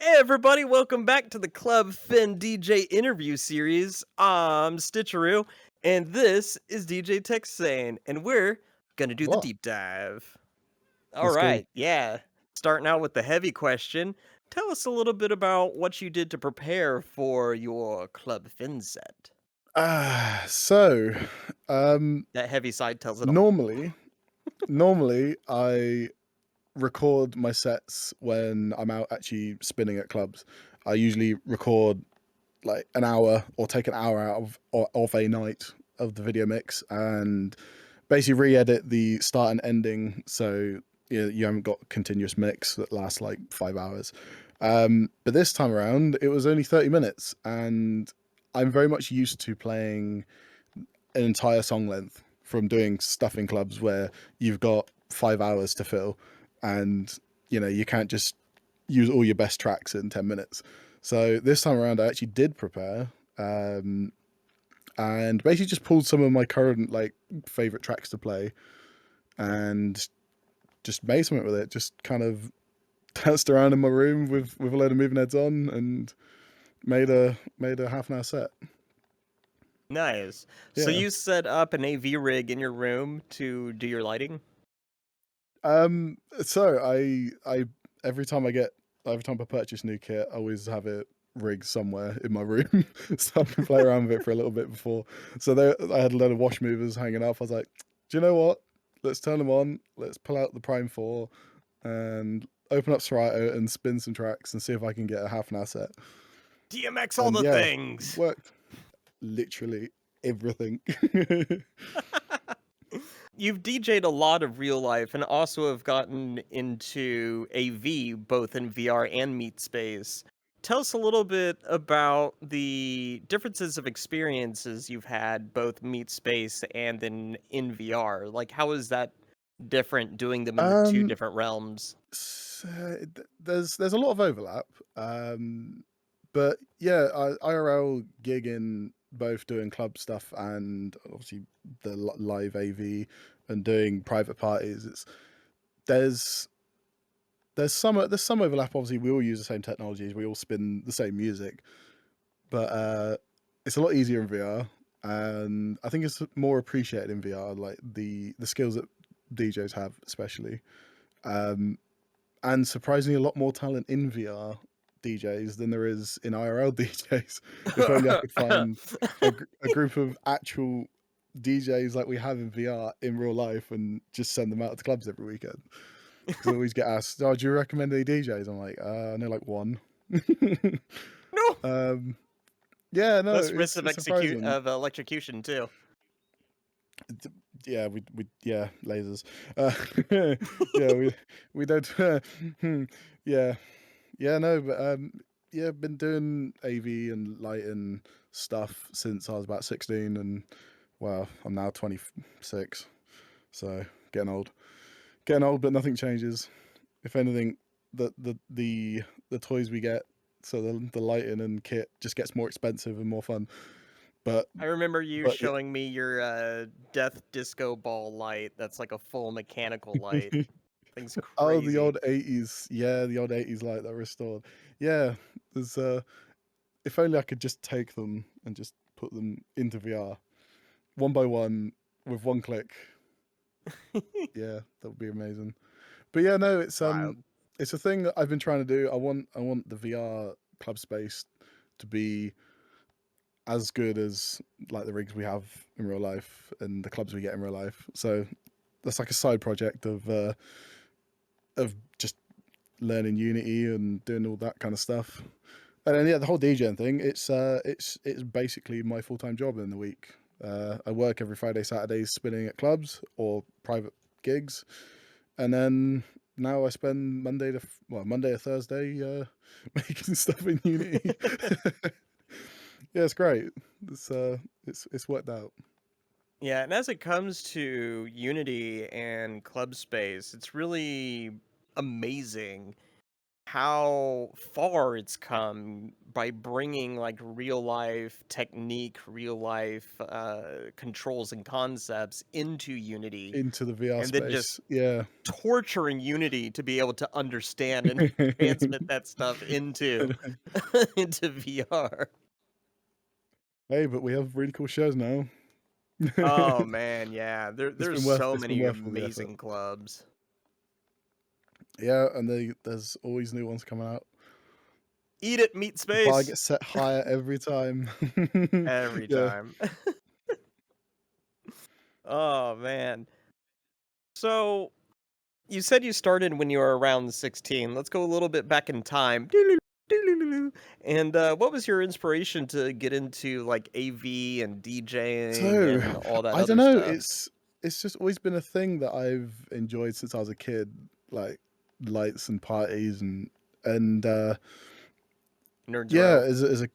Hey everybody, welcome back to the Club FYNN DJ interview series. I'm Stitcharoo, and this is DJ TechSane, and we're gonna do the What? deep dive. Let's go. Alright, yeah. Starting out with the heavy question, tell us a little bit about what you did to prepare for your Club FYNN set. Ah, so, um, That heavy side tells it all. normally normally, I record my sets when I'm out actually spinning at clubs. I usually record, like, an hour or take an hour out of a night of the video mix and basically re-edit the start and ending so you haven't got continuous mix that lasts, like, 5 hours. But this time around, it was only 30 minutes, and I'm very much used to playing an entire song length from doing stuff in clubs where you've got 5 hours to fill, and you can't just use all your best tracks in 10 minutes. So this time around, I actually did prepare, and basically just pulled some of my current like favorite tracks to play, and just made something with it. Just kind of danced around in my room with a load of moving heads on, and made a half an hour set. Nice. So Yeah. you set up an AV rig in your room to do your lighting? So I every time I purchase new kit, I always have it rigged somewhere in my room so I can play around with it for a little bit before. So there, I had a load of wash movers hanging up. I was like, do you know what? Let's turn them on. Let's pull out the Prime 4 and open up Serato and spin some tracks and see if I can get a half an hour set. DMX all And the yeah, things! worked literally everything. You've DJ'd a lot of real life and also have gotten into AV, both in VR and Meet Space. Tell us a little bit about the differences of experiences you've had, both Meet Space and in VR. Like, how is that different doing them in the two um, different realms? there's a lot of overlap, but yeah, IRL gig in both doing club stuff and obviously the live AV and doing private parties. There's there's some overlap. Obviously, we all use the same technologies, we all spin the same music, but it's a lot easier in VR, and I think it's more appreciated in VR, like the skills that DJs have, especially. Um, and surprisingly a lot more talent in VR DJs than there is in IRL DJs. If only I could find a group of actual DJs like we have in VR in real life and just send them out to clubs every weekend. Because I always get asked, "Oh, do you recommend any DJs?" I'm like, I know like one. No! um, yeah, no, Less risk it's surprising. of electrocution, too. Yeah, yeah, lasers. Yeah, we don't. Yeah, yeah, no, but yeah, I've been doing AV and lighting stuff since I was about 16, and well, I'm now 26, so getting old, but nothing changes. If anything, the toys we get, so the lighting and kit just gets more expensive and more fun. But I remember you but showing me your, death disco ball light that's like a full mechanical light. Thing's oh, the crazy. old 80s, yeah, the old 80s light that restored. Yeah, there's if only I could just take them and just put them into VR one by one with one click. Yeah, that would be amazing. But yeah, no, Wild. it's a thing that I've been trying to do. I want the VR club space to be as good as like the rigs we have in real life and the clubs we get in real life. So that's like a side project of just learning Unity and doing all that kind of stuff. And then yeah, the whole DJing thing, it's basically my full-time job in the week. I work every Friday, Saturdays spinning at clubs or private gigs, and then now I spend Monday or Thursday making stuff in Unity. Yeah, it's great. It's worked out. Yeah, and as it comes to Unity and club space, it's really amazing how far it's come by bringing like real life technique, real life controls and concepts into Unity, into the VR and then just space. Yeah. torturing Unity to be able to understand and transmit that stuff into into VR. Hey, but we have really cool shows now. Oh man, yeah. There's so It's been many worth all the effort. amazing clubs Yeah, and there's always new ones coming out. eat it, meat The bar space gets set higher every time. every Yeah. time. Oh man. So you said you started when you were around 16. Let's go a little bit back in time. Doodaloo. And what was your inspiration to get into like AV and DJing So, and all that I don't other know, stuff? it's just always been a thing that I've enjoyed since I was a kid, like lights and parties and Nerds yeah, row.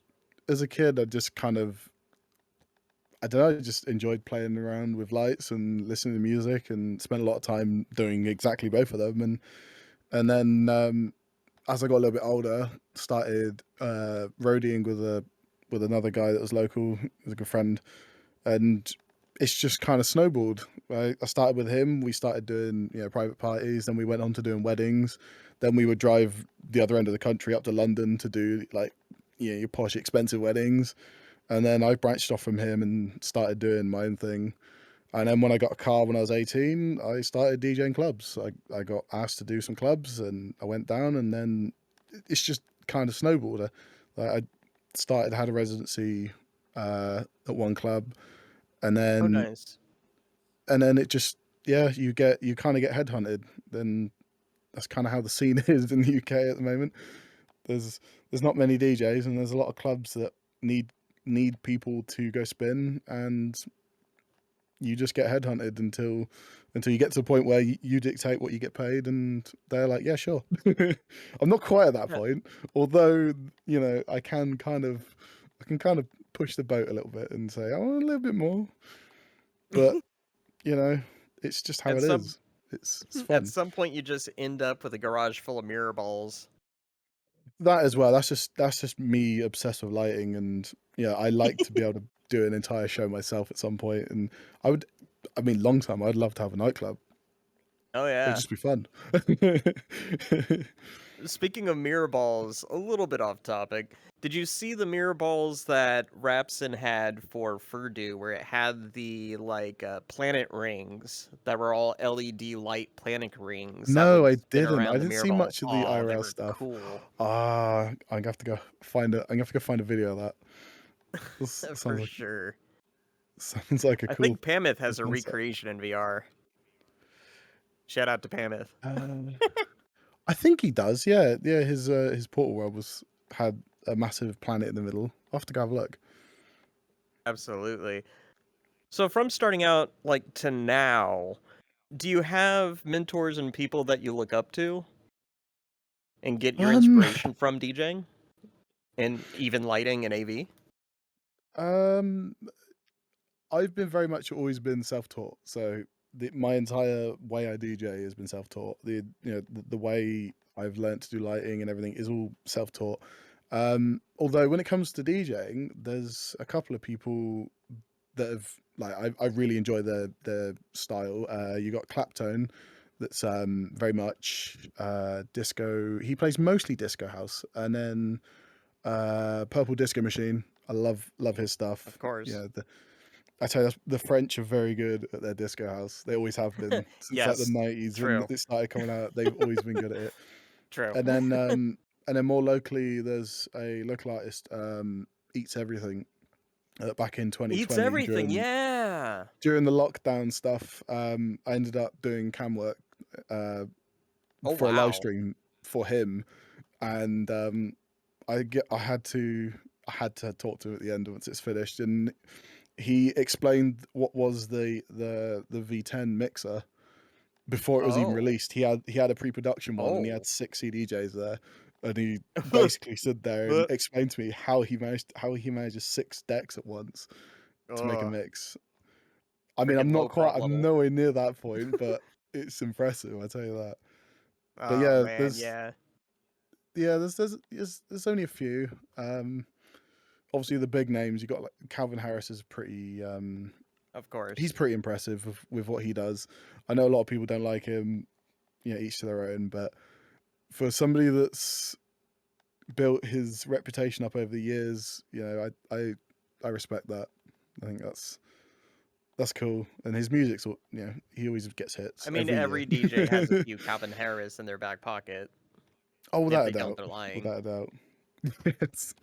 as a kid, I just kind of I don't know, I just enjoyed playing around with lights and listening to music and spent a lot of time doing exactly both of them and then as I got a little bit older, started roadieing with another guy that was local, he was a good friend, and it's just kind of snowballed. Right? I started with him. We started doing private parties, then we went on to doing weddings. Then we would drive the other end of the country up to London to do like your posh, expensive weddings. And then I branched off from him and started doing my own thing. And then when I got a car when I was 18, I started DJing clubs. I got asked to do some clubs and I went down and then it's just kind of snowballed. I started, had a residency at one club and Oh, then nice. it just, yeah, you kind of get headhunted. Then that's kind of how the scene is in the UK at the moment. There's, there's not many DJs and there's a lot of clubs that need, need people to go spin and you just get headhunted until you get to a point where you dictate what you get paid and they're like yeah sure. I'm not quite at that Yeah. point, although I can kind of push the boat a little bit and say I want a little bit more, but you know it's just how At it some is. It's at fun. some point you just end up with a garage full of mirror balls. That as well, that's just me obsessed with lighting and yeah, I like to be able to do an entire show myself at some point and I would, I mean long time I'd love to have a nightclub. Oh It'd yeah. just be fun. Speaking of mirror balls, a little bit off topic. Did you see the mirror balls that Rapson had for Furdu, where it had the like planet rings that were all LED light planet rings that No, would I spin didn't. I around the didn't mirror see ball? much of the Oh, they IRL were stuff. cool Ah, I'm gonna have to go find it. I'm gonna have to go find a video of that. This for sure. sounds like a I think Pamith cool has a concept. recreation in VR. Shout out to Pamith. Uh, I think he does. Yeah, yeah. His portal world had a massive planet in the middle. I'll have to go have a look. Absolutely. So from starting out like to now, do you have mentors and people that you look up to and get your Um, inspiration from DJing and even lighting and AV? um, I've been very much always been self-taught. So my entire way I DJ has been self-taught. The way I've learnt to do lighting and everything is all self-taught. Although when it comes to DJing, there's a couple of people that have like I really enjoy their style. You got Claptone, that's very much disco. He plays mostly disco house, and then Purple Disco Machine. I love his stuff. Of course. Yeah, I tell you, the French are very good at their disco house. They always have been since like the Yes, '90s when true, it started coming out. They've always been good at it. true. And then more locally, there's a local artist, Eats Everything. Back in Eats 2020 everything, yeah. during the lockdown stuff, I ended up doing cam work uh, Oh, for a live wow. stream for him, and I had to talk to him at the end once it's finished, and he explained what was the V10 mixer before it was even Oh, released. He had a pre-production one, and he had oh. 6 CDJs there, and he basically stood there and But explained to me how he manages 6 decks at once to make a ugh, mix. I mean, freaking low prop I'm level. nowhere near that point, but it's impressive, I tell you that. But Oh, yeah, man, yeah. yeah, there's only a few. Obviously the big names. You got like Calvin Harris is pretty. Of He's course. pretty impressive with what he does. I know a lot of people don't like him. You know, each to their own. But for somebody that's built his reputation up over the years, you know, I respect that. I think that's cool. And his music's, you know, he always gets hits I mean, every year. every DJ has a few Calvin Harris in their back pocket, Oh, and if without a they don't, doubt, they're lying. without a doubt. Yes.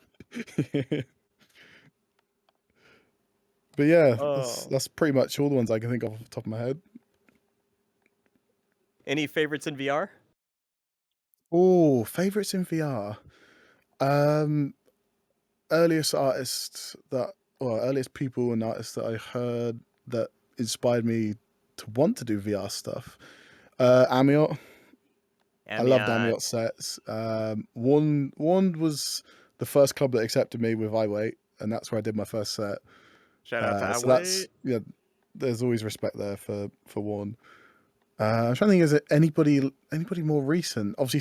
But yeah, Oh. that's pretty much all the ones I can think of off the top of my head. Any favorites in VR? Oh, favorites in VR. Um, earliest artists that, well, earliest people and artists that I heard that inspired me to want to do VR stuff. Amiot. I loved Amiot. Amiot sets. One was the first club that accepted me with I Wait, and that's where I did my first set. Shout out to So that's, Away. yeah. There's always respect there for one. I'm trying to think, is it anybody more recent? Obviously,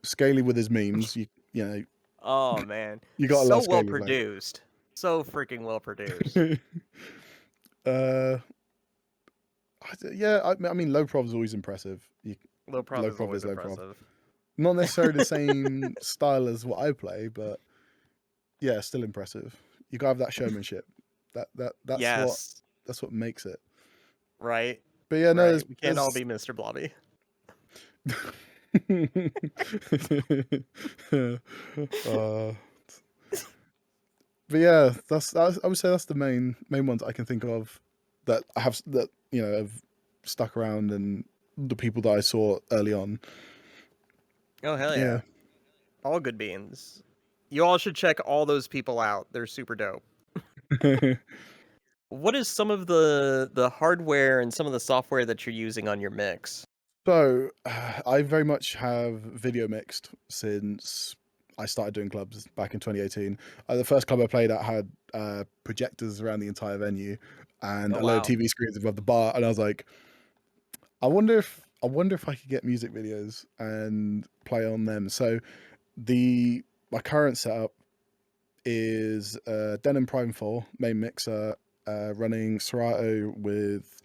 Scaly with his memes. You know, Oh man, you gotta so love well Scaly, mate. produced, so freaking well produced. uh, yeah, I mean, low prof is always impressive. Low prof Low is prof always is low prof. impressive. Not necessarily the same style as what I play, but yeah, still impressive. You gotta have that showmanship. Yes, That's what makes it. right, But yeah, no, right. We can't all there's be Mr. Blobby. uh, but yeah, I would say that's the main ones I can think of that I have that you know have stuck around and the people that I saw early on. Oh hell Yeah. yeah, all good beans. You all should check all those people out. They're super dope. What is some of the hardware and some of the software that you're using on your mix? So I very much have video mixed since I started doing clubs back in 2018. The first club I played at had projectors around the entire venue and Oh a load of wow. TV screens above the bar, and I was like, I wonder if I could get music videos and play on them. So my current setup is Denon Prime 4 main mixer running Serato with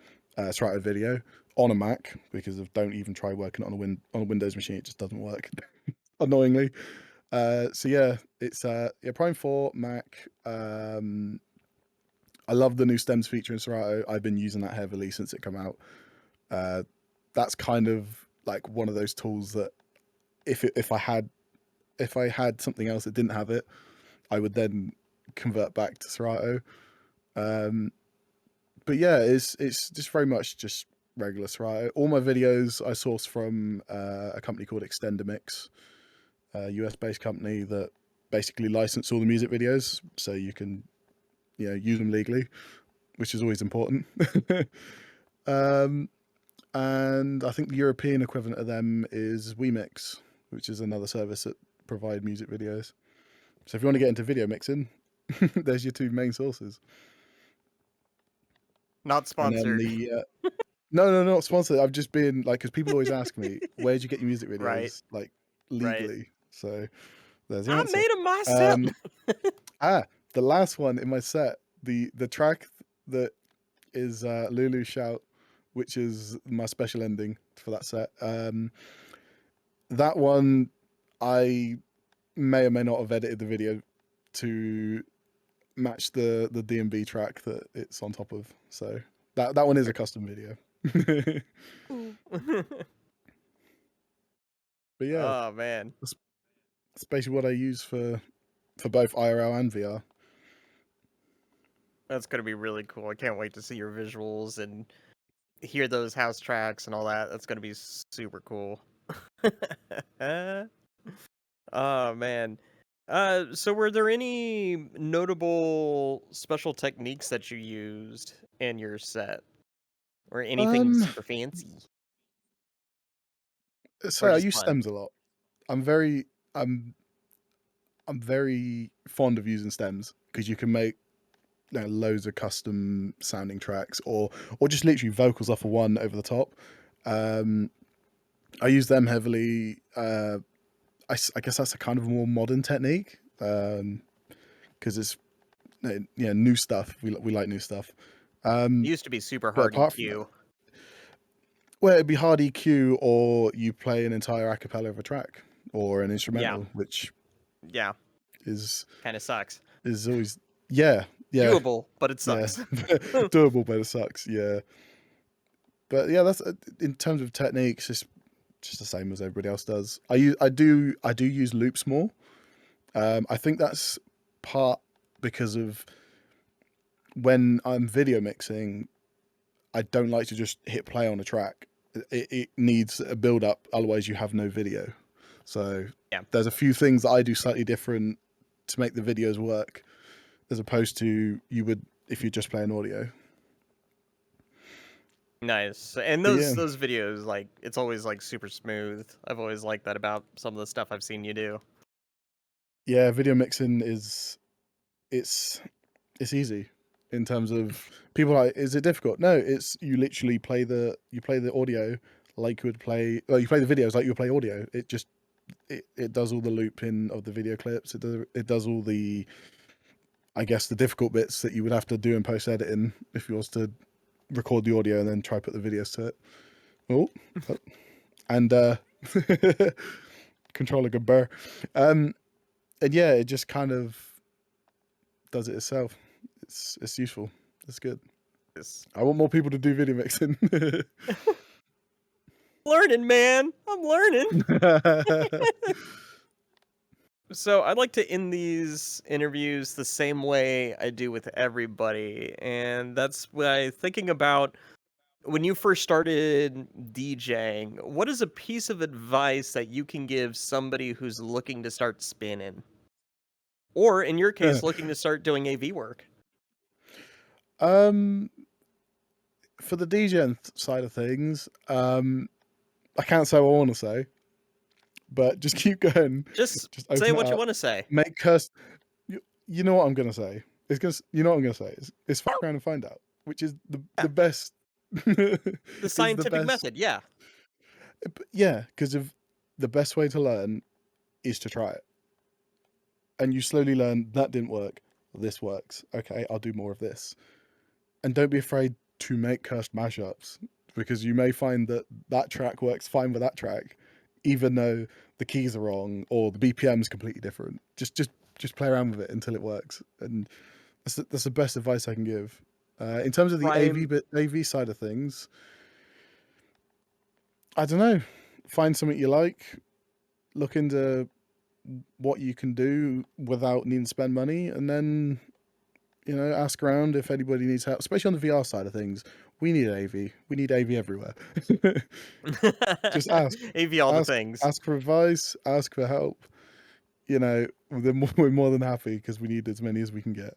Serato Video on a Mac because of don't even try working on a Windows machine. It just doesn't work annoyingly. So yeah, it's yeah, Prime 4 Mac. I love the new stems feature in Serato. I've been using that heavily since it came out. Uh, that's kind of like one of those tools that if I had something else that didn't have it, I would then convert back to Serato. Um, but yeah, it's just very much just regular Serato. All my videos I source from a company called Extendamix, a US based company that basically license all the music videos, so you can use them legally, which is always important. um, and I think the European equivalent of them is WeMix, which is another service that provide music videos. So if you want to get into video mixing, there's your two main sources. Not And then sponsored. no, not sponsored. I've just been like, because people always ask me, where'd you get your music Right, videos, like right. legally? So there's the I answer. made them myself. Um, the last one in my set, the track that is Lulu Shout, which is my special ending for that set. That one, I may or may not have edited the video to match the DMB track that it's on top of. So that one is a custom video. But yeah, Oh man, that's, that's basically what I use for both IRL and VR. that's gonna be really cool. I can't wait to see your visuals and hear those house tracks and all that. That's gonna be super cool. Oh man. So were there any notable special techniques that you used in your set, or anything Um, super fancy, or so I just use fun? stems a lot. I'm very I'm I'm very fond of using stems because you can make loads of custom sounding tracks or just literally vocals off of one over the top. Um, I use them heavily. I guess that's a kind of more modern technique, because it's new stuff. We like new stuff. It used to be super But hard apart from that, EQ. well, it'd be hard EQ, or you play an entire a cappella of a track or an Yeah, instrumental, which yeah, is kind of sucks. always yeah yeah Doable, but it yeah sucks. doable, but it sucks. Yeah, but yeah, that's in terms of techniques, it's just the same as everybody else does. I do use loops more. I think that's part because of when I'm video mixing, I don't like to just hit play on a track. It needs a build up, otherwise you have no video. So Yeah, there's a few things that I do slightly different to make the videos work, as opposed to you would if you're just playing audio. nice. And But yeah, those videos, like, it's always like super smooth. I've always liked that about some of the stuff I've seen you do. yeah, video mixing it's it's easy in terms of people like, is it difficult? No, it's you literally play the audio like you would play, well, you play the videos like you would play audio. It does all the looping of the video clips. It does all the, I guess, the difficult bits that you would have to do in post editing if you was to record the audio and then try put the videos to it. Oh, oh, and controller good burr. And yeah, it just kind of does it itself. It's useful. It's good. It's I want more people to do video mixing. learning, man. I'm learning. So I'd like to end these interviews the same way I do with everybody, and that's by thinking about when you first started DJing, what is a piece of advice that you can give somebody who's looking to start spinning? Or in your case, looking to start doing AV work? um, for the DJing side of things, I can't say what I want to say, but just keep going. Just Just say open it what you up. want to say. Make curse. You know what I'm gonna say. You know what I'm gonna say. It's fuck around and find out, which is Yeah, the best. the Is the scientific best. method. Yeah. Yeah, because of the best way to learn is to try it, and you slowly learn that didn't work. This works. Okay, I'll do more of this, and don't be afraid to make cursed mashups, because you may find that that track works fine with that track, even though the keys are wrong or the BPM is completely different. Just play around with it until it works, and that's the best advice I can give. In terms of the Prime. AV side of things, I don't know. Find something you like. Look into what you can do without needing to spend money, and then ask around if anybody needs help, especially on the VR side of things. We need AV. We need AV everywhere. Just ask, AV all the ask, things. ask for advice. Ask for help. We're more than happy because we need as many as we can get.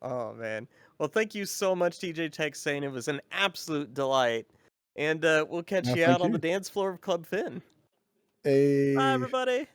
Oh man. Well, thank you so much, DJ TechSane. It was an absolute delight. And we'll catch Now, you out thank on the you. dance floor of Club Finn. Bye, A everybody.